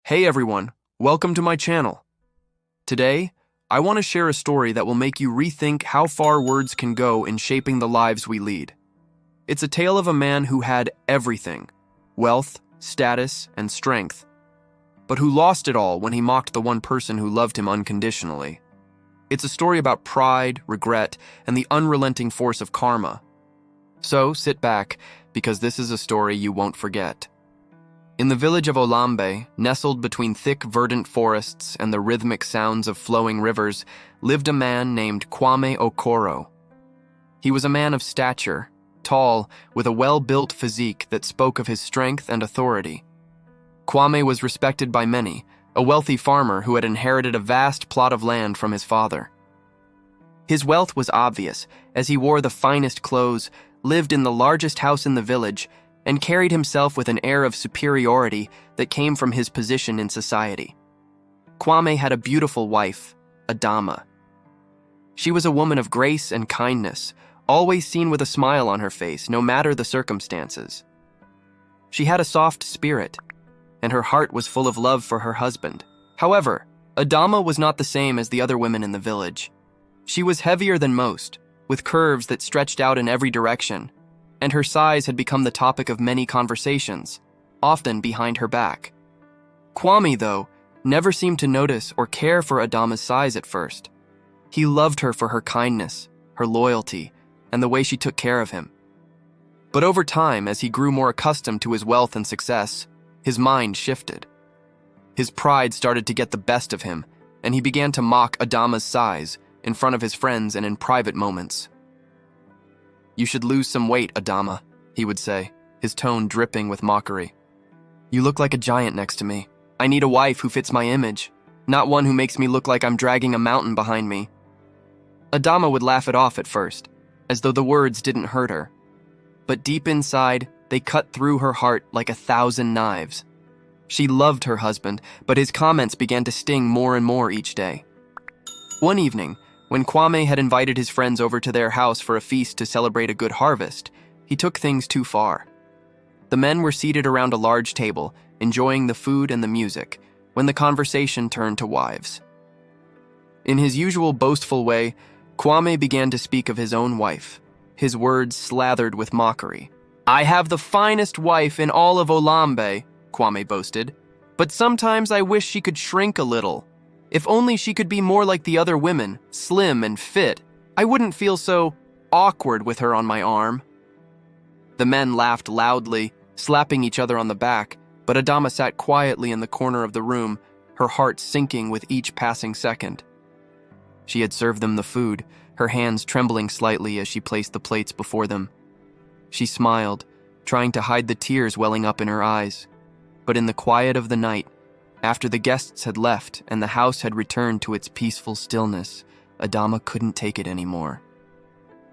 Hey everyone, welcome to my channel. Today, I want to share a story that will make you rethink how far words can go in shaping the lives we lead. It's a tale of a man who had everything, wealth, status, and strength, but who lost it all when he mocked the one person who loved him unconditionally. It's a story about pride, regret, and the unrelenting force of karma. So sit back, because this is a story you won't forget. In the village of Olambe, nestled between thick verdant forests and the rhythmic sounds of flowing rivers, lived a man named Kwame Okoro. He was a man of stature, tall, with a well-built physique that spoke of his strength and authority. Kwame was respected by many, a wealthy farmer who had inherited a vast plot of land from his father. His wealth was obvious, as he wore the finest clothes, lived in the largest house in the village, and carried himself with an air of superiority that came from his position in society. Kwame had a beautiful wife, Adama. She was a woman of grace and kindness, always seen with a smile on her face, no matter the circumstances. She had a soft spirit, and her heart was full of love for her husband. However, Adama was not the same as the other women in the village. She was heavier than most, with curves that stretched out in every direction, and her size had become the topic of many conversations, often behind her back. Kwame, though, never seemed to notice or care for Adama's size at first. He loved her for her kindness, her loyalty, and the way she took care of him. But over time, as he grew more accustomed to his wealth and success, his mind shifted. His pride started to get the best of him, and he began to mock Adama's size in front of his friends and in private moments. "You should lose some weight, Adama," he would say, his tone dripping with mockery. "You look like a giant next to me. I need a wife who fits my image, not one who makes me look like I'm dragging a mountain behind me." Adama would laugh it off at first, as though the words didn't hurt her. But deep inside, they cut through her heart like 1,000 knives. She loved her husband, but his comments began to sting more and more each day. One evening, when Kwame had invited his friends over to their house for a feast to celebrate a good harvest, he took things too far. The men were seated around a large table, enjoying the food and the music, when the conversation turned to wives. In his usual boastful way, Kwame began to speak of his own wife, his words slathered with mockery. "I have the finest wife in all of Olambe," Kwame boasted, "but sometimes I wish she could shrink a little. If only she could be more like the other women, slim and fit, I wouldn't feel so awkward with her on my arm." The men laughed loudly, slapping each other on the back, but Adama sat quietly in the corner of the room, her heart sinking with each passing second. She had served them the food, her hands trembling slightly as she placed the plates before them. She smiled, trying to hide the tears welling up in her eyes. But in the quiet of the night, after the guests had left and the house had returned to its peaceful stillness, Adama couldn't take it anymore.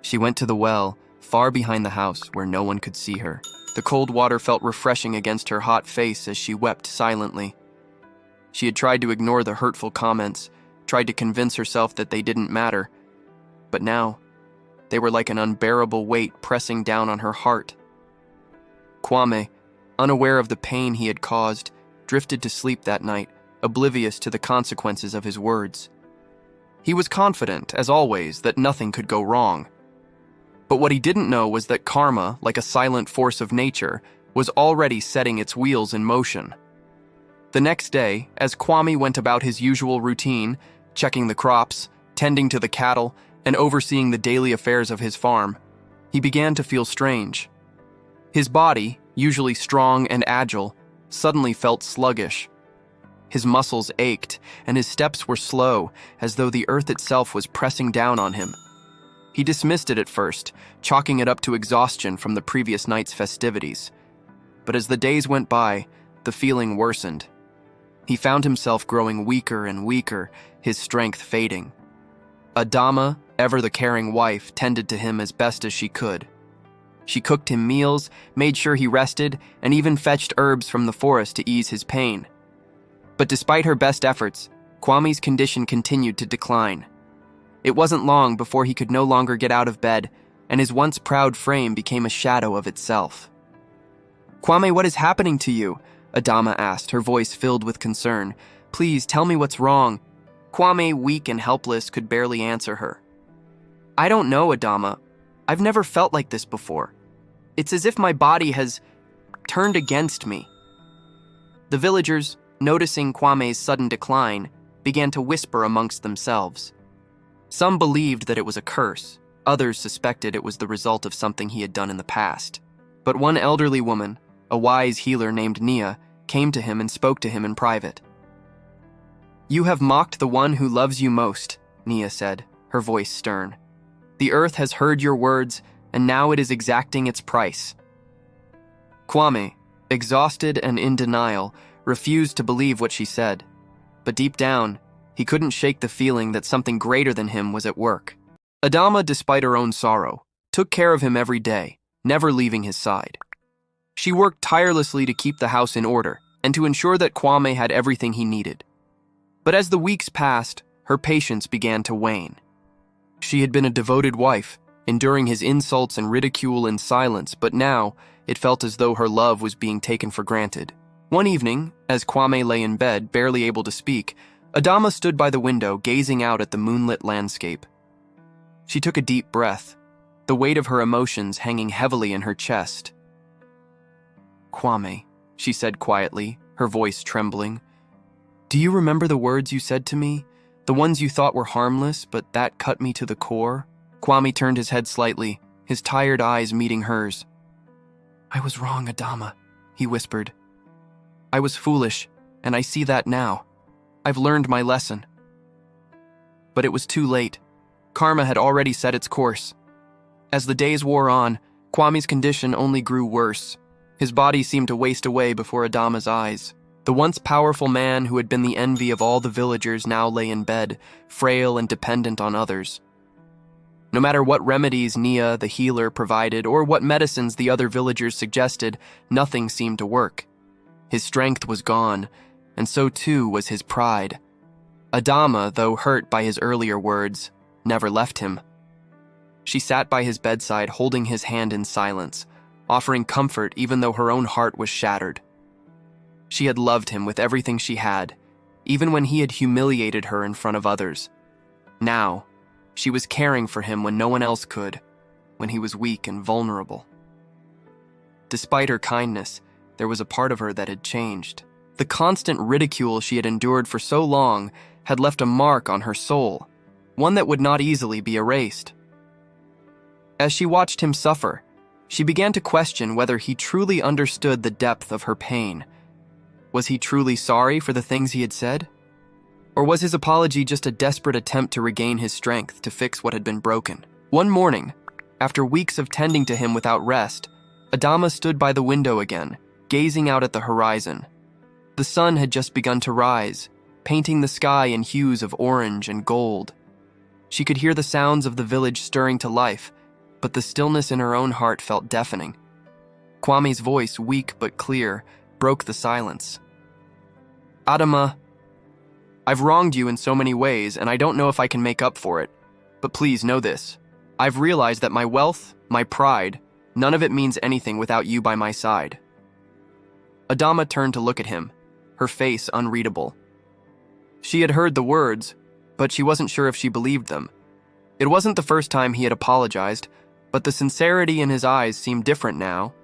She went to the well, far behind the house where no one could see her. The cold water felt refreshing against her hot face as she wept silently. She had tried to ignore the hurtful comments, tried to convince herself that they didn't matter, but now they were like an unbearable weight pressing down on her heart. Kwame, unaware of the pain he had caused, drifted to sleep that night, oblivious to the consequences of his words. He was confident, as always, that nothing could go wrong. But what he didn't know was that karma, like a silent force of nature, was already setting its wheels in motion. The next day, as Kwame went about his usual routine, checking the crops, tending to the cattle, and overseeing the daily affairs of his farm, he began to feel strange. His body, usually strong and agile, suddenly felt sluggish. His muscles ached, and his steps were slow, as though the earth itself was pressing down on him. He dismissed it at first, chalking it up to exhaustion from the previous night's festivities. But as the days went by, the feeling worsened. He found himself growing weaker and weaker, his strength fading. Adama, ever the caring wife, tended to him as best as she could. She cooked him meals, made sure he rested, and even fetched herbs from the forest to ease his pain. But despite her best efforts, Kwame's condition continued to decline. It wasn't long before he could no longer get out of bed, and his once proud frame became a shadow of itself. "Kwame, what is happening to you?" Adama asked, her voice filled with concern. "Please, tell me what's wrong." Kwame, weak and helpless, could barely answer her. "I don't know, Adama. I've never felt like this before. It's as if my body has turned against me." The villagers, noticing Kwame's sudden decline, began to whisper amongst themselves. Some believed that it was a curse. Others suspected it was the result of something he had done in the past. But one elderly woman, a wise healer named Nia, came to him and spoke to him in private. "You have mocked the one who loves you most," Nia said, her voice stern. "The earth has heard your words, and now it is exacting its price." Kwame, exhausted and in denial, refused to believe what she said. But deep down, he couldn't shake the feeling that something greater than him was at work. Adama, despite her own sorrow, took care of him every day, never leaving his side. She worked tirelessly to keep the house in order and to ensure that Kwame had everything he needed. But as the weeks passed, her patience began to wane. She had been a devoted wife, enduring his insults and ridicule in silence, but now it felt as though her love was being taken for granted. One evening, as Kwame lay in bed, barely able to speak, Adama stood by the window, gazing out at the moonlit landscape. She took a deep breath, the weight of her emotions hanging heavily in her chest. "Kwame," she said quietly, her voice trembling, "do you remember the words you said to me? The ones you thought were harmless, but that cut me to the core?" Kwame turned his head slightly, his tired eyes meeting hers. "I was wrong, Adama," he whispered. "I was foolish, and I see that now. I've learned my lesson." But it was too late. Karma had already set its course. As the days wore on, Kwame's condition only grew worse. His body seemed to waste away before Adama's eyes. The once powerful man who had been the envy of all the villagers now lay in bed, frail and dependent on others. No matter what remedies Nia, the healer, provided, or what medicines the other villagers suggested, nothing seemed to work. His strength was gone, and so too was his pride. Adama, though hurt by his earlier words, never left him. She sat by his bedside, holding his hand in silence, offering comfort even though her own heart was shattered. She had loved him with everything she had, even when he had humiliated her in front of others. Now, she was caring for him when no one else could, when he was weak and vulnerable. Despite her kindness, there was a part of her that had changed. The constant ridicule she had endured for so long had left a mark on her soul, one that would not easily be erased. As she watched him suffer, she began to question whether he truly understood the depth of her pain. Was he truly sorry for the things he had said? Or was his apology just a desperate attempt to regain his strength to fix what had been broken? One morning, after weeks of tending to him without rest, Adama stood by the window again, gazing out at the horizon. The sun had just begun to rise, painting the sky in hues of orange and gold. She could hear the sounds of the village stirring to life, but the stillness in her own heart felt deafening. Kwame's voice, weak but clear, broke the silence. "Adama, I've wronged you in so many ways, and I don't know if I can make up for it. But please know this. I've realized that my wealth, my pride, none of it means anything without you by my side." Adama turned to look at him, her face unreadable. She had heard the words, but she wasn't sure if she believed them. It wasn't the first time he had apologized, but the sincerity in his eyes seemed different now.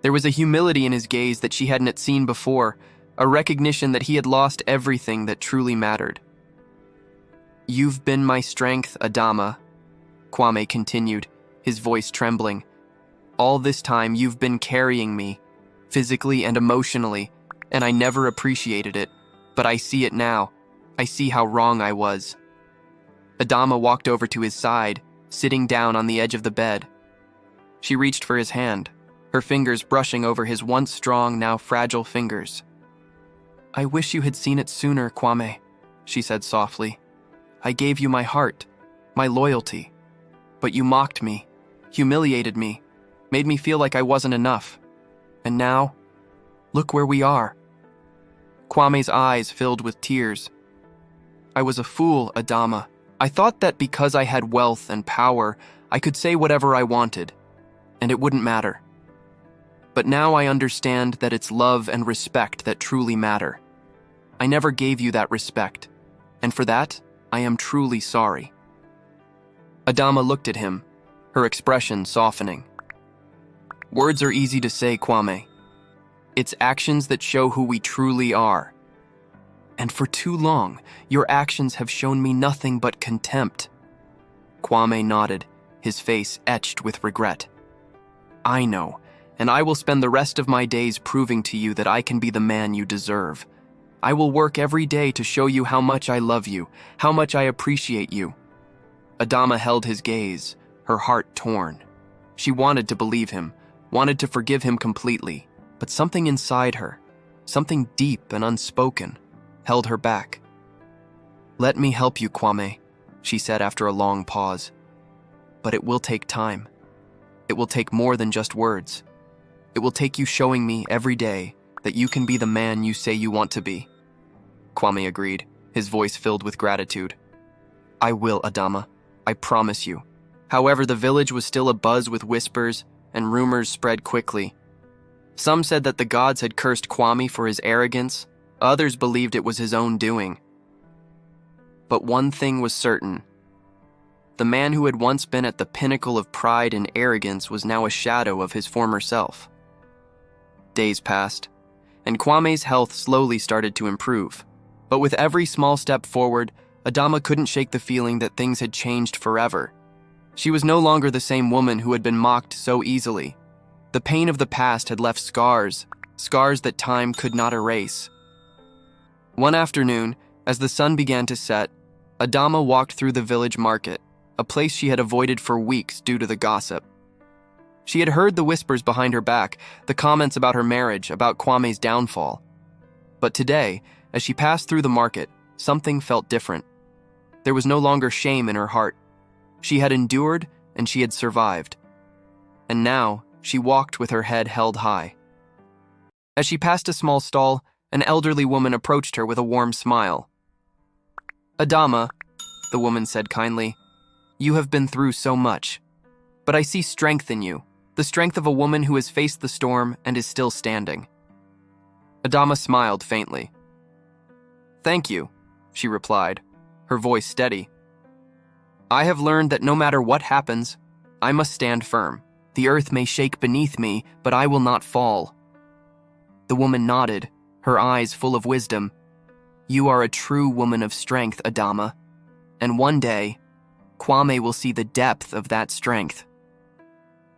There was a humility in his gaze that she hadn't seen before, a recognition that he had lost everything that truly mattered. "You've been my strength, Adama," Kwame continued, his voice trembling. "All this time you've been carrying me, physically and emotionally, and I never appreciated it, but I see it now. I see how wrong I was." Adama walked over to his side, sitting down on the edge of the bed. She reached for his hand, her fingers brushing over his once strong, now fragile fingers. "I wish you had seen it sooner, Kwame," she said softly. "I gave you my heart, my loyalty. But you mocked me, humiliated me, made me feel like I wasn't enough. And now, look where we are." Kwame's eyes filled with tears. "I was a fool, Adama. I thought that because I had wealth and power, I could say whatever I wanted, and it wouldn't matter. But now I understand that it's love and respect that truly matter. I never gave you that respect, and for that, I am truly sorry." Adama looked at him, her expression softening. "Words are easy to say, Kwame. It's actions that show who we truly are. And for too long, your actions have shown me nothing but contempt." Kwame nodded, his face etched with regret. "I know, and I will spend the rest of my days proving to you that I can be the man you deserve. I will work every day to show you how much I love you, how much I appreciate you." Adama held his gaze, her heart torn. She wanted to believe him, wanted to forgive him completely, but something inside her, something deep and unspoken, held her back. "Let me help you, Kwame," she said after a long pause. "But it will take time. It will take more than just words. It will take you showing me every day that you can be the man you say you want to be." Kwame agreed, his voice filled with gratitude. "I will, Adama. I promise you." However, the village was still abuzz with whispers, and rumors spread quickly. Some said that the gods had cursed Kwame for his arrogance. Others believed it was his own doing. But one thing was certain. The man who had once been at the pinnacle of pride and arrogance was now a shadow of his former self. Days passed, and Kwame's health slowly started to improve. But with every small step forward, Adama couldn't shake the feeling that things had changed forever. She was no longer the same woman who had been mocked so easily. The pain of the past had left scars that time could not erase. One afternoon, as the sun began to set, Adama walked through the village market, a place she had avoided for weeks due to the gossip. She had heard the whispers behind her back, the comments about her marriage, about Kwame's downfall. But today, as she passed through the market, something felt different. There was no longer shame in her heart. She had endured and she had survived. And now, she walked with her head held high. As she passed a small stall, an elderly woman approached her with a warm smile. "Adama," the woman said kindly, "you have been through so much. But I see strength in you, the strength of a woman who has faced the storm and is still standing." Adama smiled faintly. "Thank you," she replied, her voice steady. "I have learned that no matter what happens, I must stand firm. The earth may shake beneath me, but I will not fall." The woman nodded, her eyes full of wisdom. "You are a true woman of strength, Adama. And one day, Kwame will see the depth of that strength."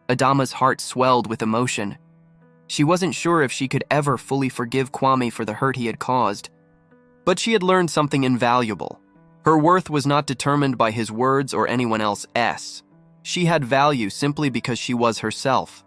Adama's heart swelled with emotion. She wasn't sure if she could ever fully forgive Kwame for the hurt he had caused. But she had learned something invaluable. Her worth was not determined by his words or anyone else's. She had value simply because she was herself.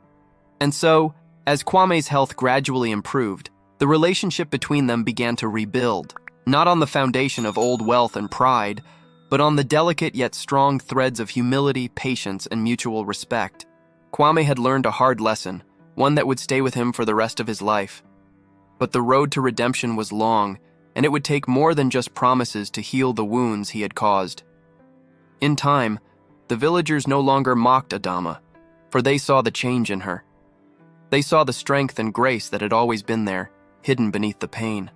And so, as Kwame's health gradually improved, the relationship between them began to rebuild, not on the foundation of old wealth and pride, but on the delicate yet strong threads of humility, patience, and mutual respect. Kwame had learned a hard lesson, one that would stay with him for the rest of his life. But the road to redemption was long, and it would take more than just promises to heal the wounds he had caused. In time, the villagers no longer mocked Adama, for they saw the change in her. They saw the strength and grace that had always been there, hidden beneath the pain.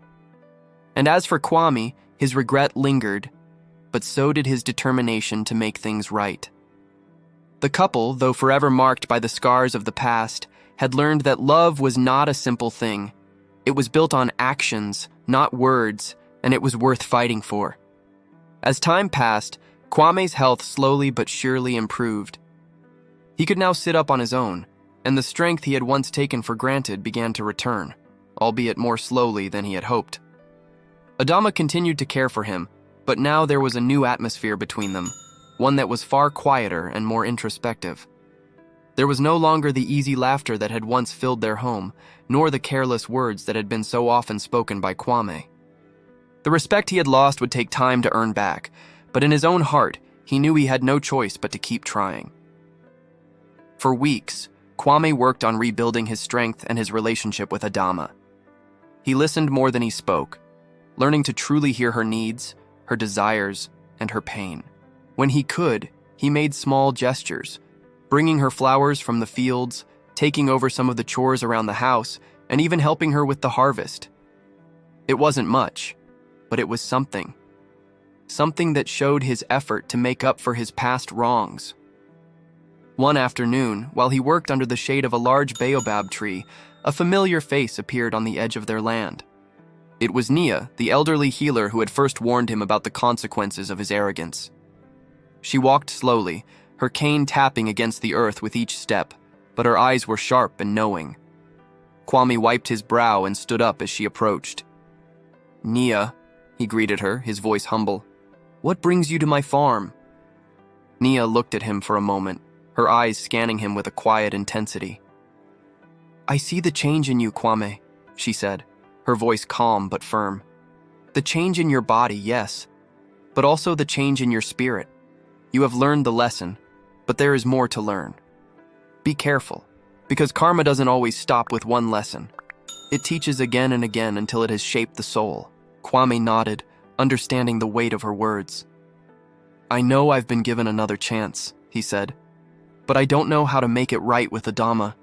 And as for Kwame, his regret lingered, but so did his determination to make things right. The couple, though forever marked by the scars of the past, had learned that love was not a simple thing. It was built on actions, not words, and it was worth fighting for. As time passed, Kwame's health slowly but surely improved. He could now sit up on his own, and the strength he had once taken for granted began to return, albeit more slowly than he had hoped. Adama continued to care for him, but now there was a new atmosphere between them, one that was far quieter and more introspective. There was no longer the easy laughter that had once filled their home, nor the careless words that had been so often spoken by Kwame. The respect he had lost would take time to earn back, but in his own heart, he knew he had no choice but to keep trying. For weeks, Kwame worked on rebuilding his strength and his relationship with Adama. He listened more than he spoke, learning to truly hear her needs, her desires, and her pain. When he could, he made small gestures, bringing her flowers from the fields, taking over some of the chores around the house, and even helping her with the harvest. It wasn't much, but it was something. Something that showed his effort to make up for his past wrongs. One afternoon, while he worked under the shade of a large baobab tree, a familiar face appeared on the edge of their land. It was Nia, the elderly healer who had first warned him about the consequences of his arrogance. She walked slowly, her cane tapping against the earth with each step, but her eyes were sharp and knowing. Kwame wiped his brow and stood up as she approached. "Nia," he greeted her, his voice humble. "What brings you to my farm?" Nia looked at him for a moment, her eyes scanning him with a quiet intensity. "I see the change in you, Kwame," she said, her voice calm but firm. "The change in your body, yes, but also the change in your spirit. You have learned the lesson, but there is more to learn. Be careful, because karma doesn't always stop with one lesson. It teaches again and again until it has shaped the soul." Kwame nodded, understanding the weight of her words. "I know I've been given another chance," he said, "but I don't know how to make it right with Adama.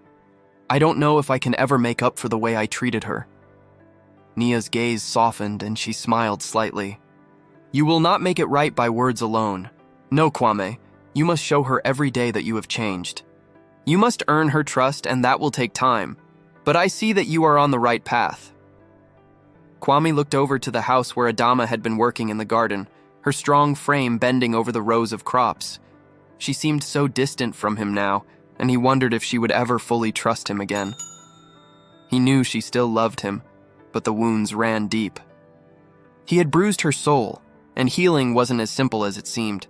I don't know if I can ever make up for the way I treated her." Nia's gaze softened and she smiled slightly. "You will not make it right by words alone. No, Kwame, you must show her every day that you have changed. You must earn her trust, and that will take time, but I see that you are on the right path." Kwame looked over to the house where Adama had been working in the garden, her strong frame bending over the rows of crops. She seemed so distant from him now, and he wondered if she would ever fully trust him again. He knew she still loved him, but the wounds ran deep. He had bruised her soul, and healing wasn't as simple as it seemed.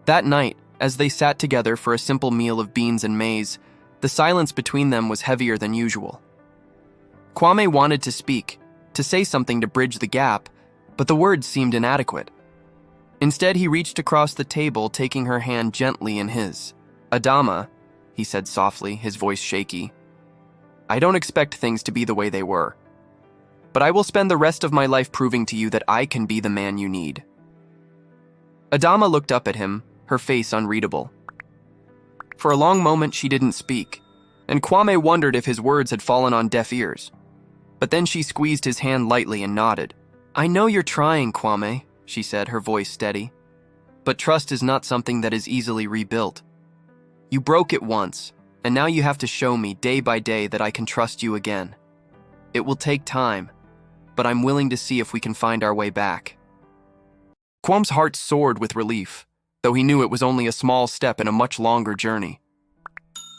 That night, as they sat together for a simple meal of beans and maize, the silence between them was heavier than usual. Kwame wanted to speak, to say something to bridge the gap, but the words seemed inadequate. Instead, he reached across the table, taking her hand gently in his. "Adama," he said softly, his voice shaky, "I don't expect things to be the way they were, but I will spend the rest of my life proving to you that I can be the man you need." Adama looked up at him, her face unreadable. For a long moment, she didn't speak, and Kwame wondered if his words had fallen on deaf ears. But then she squeezed his hand lightly and nodded. "I know you're trying, Kwame," she said, her voice steady. "But trust is not something that is easily rebuilt. You broke it once, and now you have to show me day by day that I can trust you again. It will take time, but I'm willing to see if we can find our way back." Kwame's heart soared with relief, though he knew it was only a small step in a much longer journey.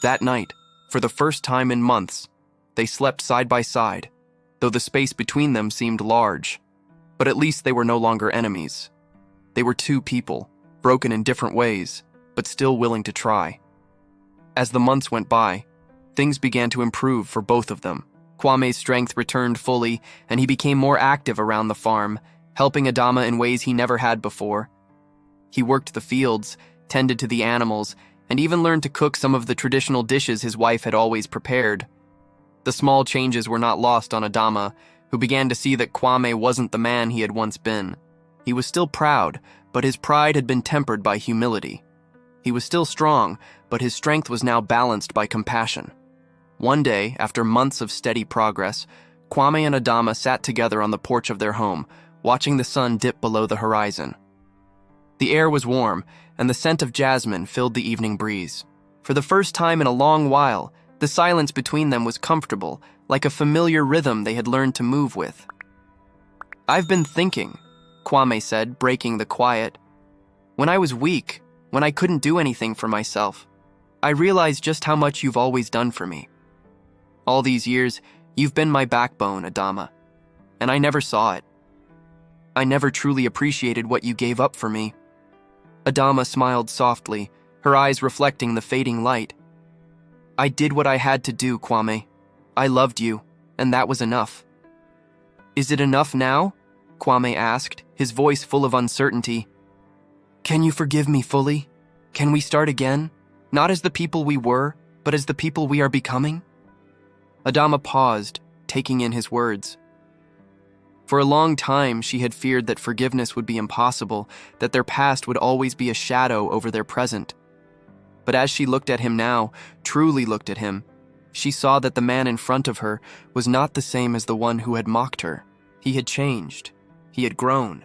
That night, for the first time in months, they slept side by side, though the space between them seemed large. But at least they were no longer enemies. They were two people, broken in different ways, but still willing to try. As the months went by, things began to improve for both of them. Kwame's strength returned fully, and he became more active around the farm, helping Adama in ways he never had before. He worked the fields, tended to the animals, and even learned to cook some of the traditional dishes his wife had always prepared. The small changes were not lost on Adama, who began to see that Kwame wasn't the man he had once been. He was still proud, but his pride had been tempered by humility. He was still strong, but his strength was now balanced by compassion. One day, after months of steady progress, Kwame and Adama sat together on the porch of their home, watching the sun dip below the horizon. The air was warm, and the scent of jasmine filled the evening breeze. For the first time in a long while, the silence between them was comfortable, like a familiar rhythm they had learned to move with. "I've been thinking," Kwame said, breaking the quiet. "When I was weak, when I couldn't do anything for myself, I realized just how much you've always done for me. All these years, you've been my backbone, Adama, and I never saw it. I never truly appreciated what you gave up for me." Adama smiled softly, her eyes reflecting the fading light. "I did what I had to do, Kwame. I loved you, and that was enough." "Is it enough now?" Kwame asked, his voice full of uncertainty. "Can you forgive me fully? Can we start again? Not as the people we were, but as the people we are becoming?" Adama paused, taking in his words. For a long time, she had feared that forgiveness would be impossible, that their past would always be a shadow over their present. But as she looked at him now, truly looked at him, she saw that the man in front of her was not the same as the one who had mocked her. He had changed. He had grown.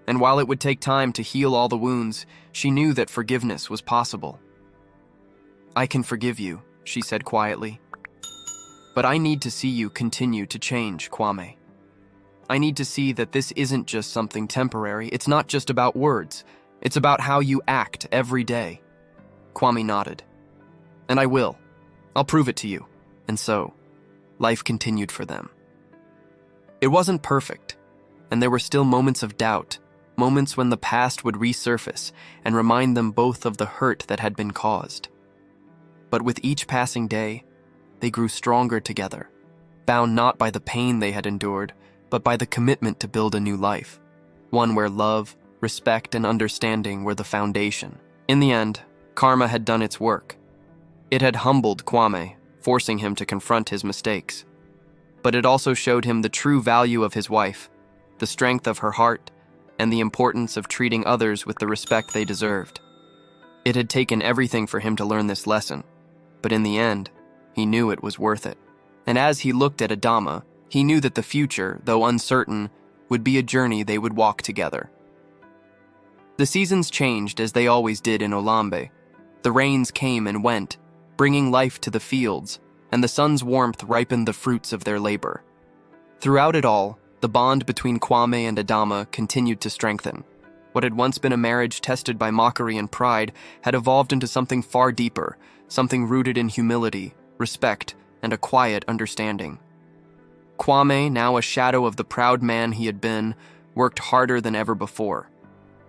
And while it would take time to heal all the wounds, she knew that forgiveness was possible. "I can forgive you," she said quietly. "But I need to see you continue to change, Kwame. I need to see that this isn't just something temporary. It's not just about words. It's about how you act every day." Kwame nodded. "And I will. I'll prove it to you." And so, life continued for them. It wasn't perfect, and there were still moments of doubt, moments when the past would resurface and remind them both of the hurt that had been caused. But with each passing day, they grew stronger together, bound not by the pain they had endured, but by the commitment to build a new life, one where love, respect, and understanding were the foundation. In the end, karma had done its work. It had humbled Kwame, forcing him to confront his mistakes. But it also showed him the true value of his wife, the strength of her heart, and the importance of treating others with the respect they deserved. It had taken everything for him to learn this lesson, but in the end, he knew it was worth it. And as he looked at Adama, he knew that the future, though uncertain, would be a journey they would walk together. The seasons changed as they always did in Olambe. The rains came and went, bringing life to the fields, and the sun's warmth ripened the fruits of their labor. Throughout it all, the bond between Kwame and Adama continued to strengthen. What had once been a marriage tested by mockery and pride had evolved into something far deeper, something rooted in humility, respect, and a quiet understanding. Kwame, now a shadow of the proud man he had been, worked harder than ever before.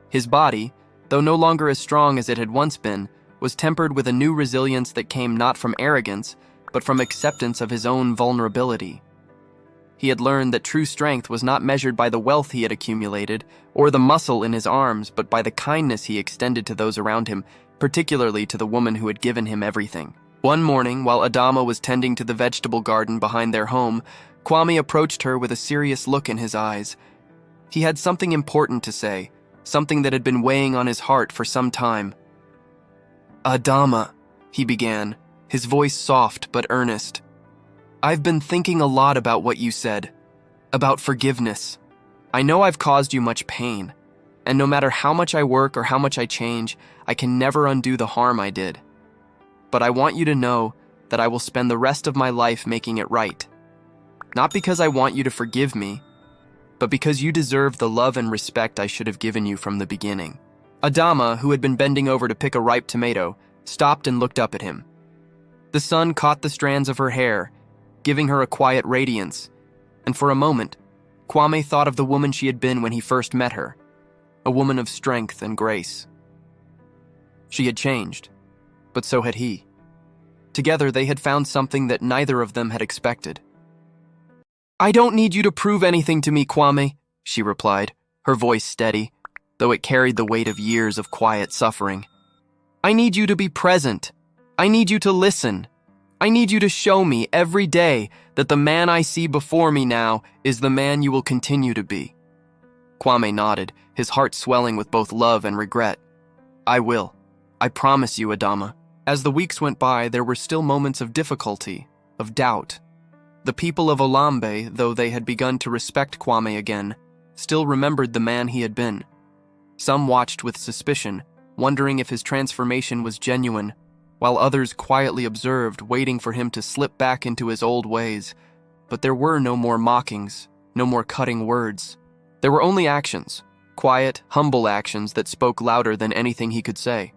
His body, though no longer as strong as it had once been, was tempered with a new resilience that came not from arrogance, but from acceptance of his own vulnerability. He had learned that true strength was not measured by the wealth he had accumulated or the muscle in his arms, but by the kindness he extended to those around him, particularly to the woman who had given him everything. One morning, while Adama was tending to the vegetable garden behind their home, Kwame approached her with a serious look in his eyes. He had something important to say, something that had been weighing on his heart for some time. "Adama," he began, his voice soft but earnest. "I've been thinking a lot about what you said, about forgiveness. I know I've caused you much pain, and no matter how much I work or how much I change, I can never undo the harm I did. But I want you to know that I will spend the rest of my life making it right. Not because I want you to forgive me, but because you deserve the love and respect I should have given you from the beginning." Adama, who had been bending over to pick a ripe tomato, stopped and looked up at him. The sun caught the strands of her hair, giving her a quiet radiance, and for a moment, Kwame thought of the woman she had been when he first met her, a woman of strength and grace. She had changed, but so had he. Together, they had found something that neither of them had expected. "I don't need you to prove anything to me, Kwame," she replied, her voice steady, though it carried the weight of years of quiet suffering. "I need you to be present. I need you to listen. I need you to show me every day that the man I see before me now is the man you will continue to be." Kwame nodded, his heart swelling with both love and regret. "I will. I promise you, Adama." As the weeks went by, there were still moments of difficulty, of doubt. The people of Olambe, though they had begun to respect Kwame again, still remembered the man he had been. Some watched with suspicion, wondering if his transformation was genuine, while others quietly observed, waiting for him to slip back into his old ways. But there were no more mockings, no more cutting words. There were only actions, quiet, humble actions that spoke louder than anything he could say.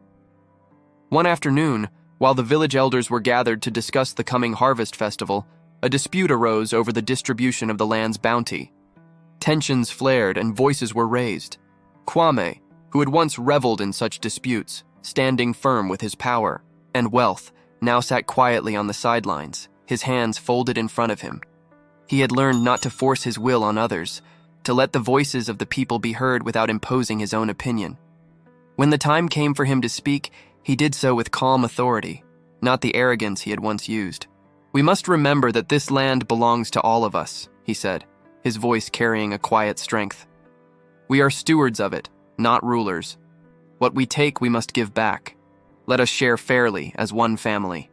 One afternoon, while the village elders were gathered to discuss the coming harvest festival, a dispute arose over the distribution of the land's bounty. Tensions flared and voices were raised. Kwame, who had once reveled in such disputes, standing firm with his power and wealth, now sat quietly on the sidelines, his hands folded in front of him. He had learned not to force his will on others, to let the voices of the people be heard without imposing his own opinion. When the time came for him to speak, he did so with calm authority, not the arrogance he had once used. "We must remember that this land belongs to all of us," he said, his voice carrying a quiet strength. "We are stewards of it, not rulers. What we take, we must give back. Let us share fairly as one family."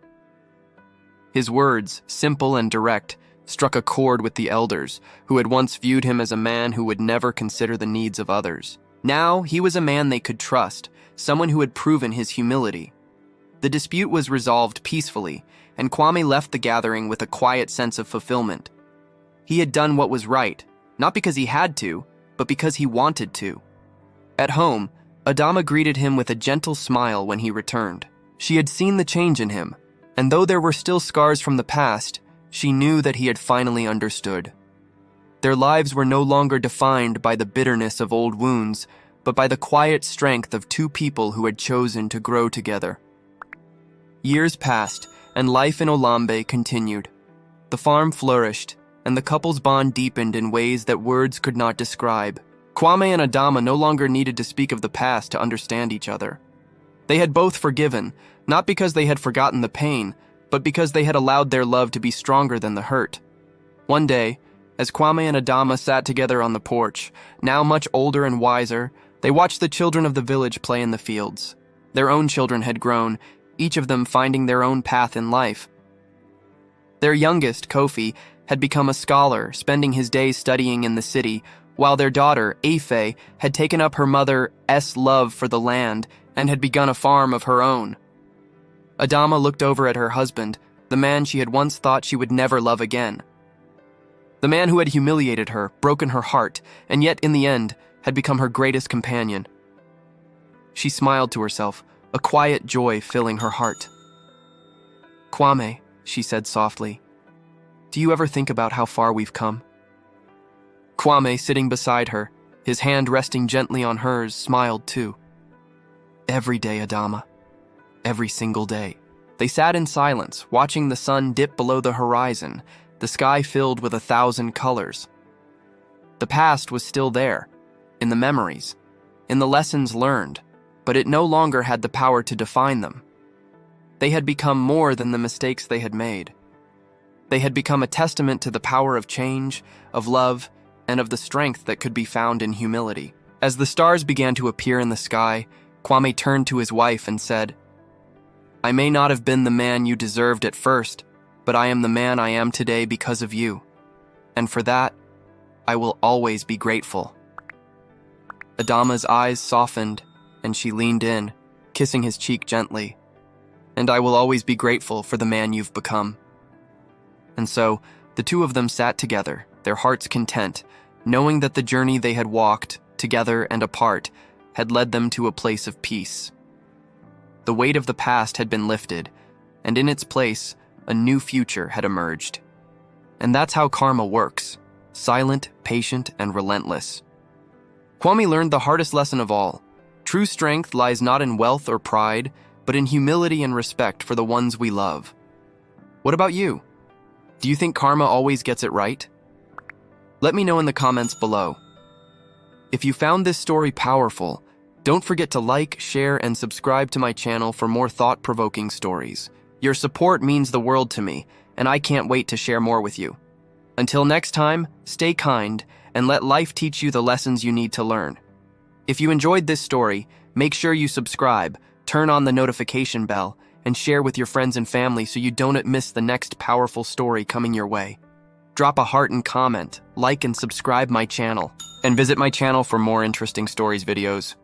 His words, simple and direct, struck a chord with the elders, who had once viewed him as a man who would never consider the needs of others. Now, he was a man they could trust, someone who had proven his humility. The dispute was resolved peacefully, and Kwame left the gathering with a quiet sense of fulfillment. He had done what was right, not because he had to, but because he wanted to. At home, Adama greeted him with a gentle smile when he returned. She had seen the change in him, and though there were still scars from the past, she knew that he had finally understood. Their lives were no longer defined by the bitterness of old wounds, but by the quiet strength of two people who had chosen to grow together. Years passed, and life in Olambe continued. The farm flourished, and the couple's bond deepened in ways that words could not describe. Kwame and Adama no longer needed to speak of the past to understand each other. They had both forgiven, not because they had forgotten the pain, but because they had allowed their love to be stronger than the hurt. One day, as Kwame and Adama sat together on the porch, now much older and wiser, they watched the children of the village play in the fields. Their own children had grown, each of them finding their own path in life. Their youngest, Kofi, had become a scholar, spending his days studying in the city, while their daughter, Afe, had taken up her mother's love for the land and had begun a farm of her own. Adama looked over at her husband, the man she had once thought she would never love again. The man who had humiliated her, broken her heart, and yet, in the end, had become her greatest companion. She smiled to herself, a quiet joy filling her heart. "Kwame," she said softly, "do you ever think about how far we've come?" Kwame, sitting beside her, his hand resting gently on hers, smiled too. "Every day, Adama. Every single day." They sat in silence, watching the sun dip below the horizon, the sky filled with 1,000 colors. The past was still there, in the memories, in the lessons learned, but it no longer had the power to define them. They had become more than the mistakes they had made. They had become a testament to the power of change, of love, and of the strength that could be found in humility. As the stars began to appear in the sky, Kwame turned to his wife and said, "I may not have been the man you deserved at first, but I am the man I am today because of you. And for that, I will always be grateful." Adama's eyes softened, and she leaned in, kissing his cheek gently. "And I will always be grateful for the man you've become." And so, the two of them sat together, their hearts content, knowing that the journey they had walked, together and apart, had led them to a place of peace. The weight of the past had been lifted, and in its place, a new future had emerged. And that's how karma works, silent, patient, and relentless. Kwame learned the hardest lesson of all. True strength lies not in wealth or pride, but in humility and respect for the ones we love. What about you? Do you think karma always gets it right? Let me know in the comments below. If you found this story powerful, don't forget to like, share, and subscribe to my channel for more thought-provoking stories. Your support means the world to me, and I can't wait to share more with you. Until next time, stay kind, and let life teach you the lessons you need to learn. If you enjoyed this story, make sure you subscribe, turn on the notification bell, and share with your friends and family so you don't miss the next powerful story coming your way. Drop a heart and comment, like and subscribe my channel, and visit my channel for more interesting stories videos.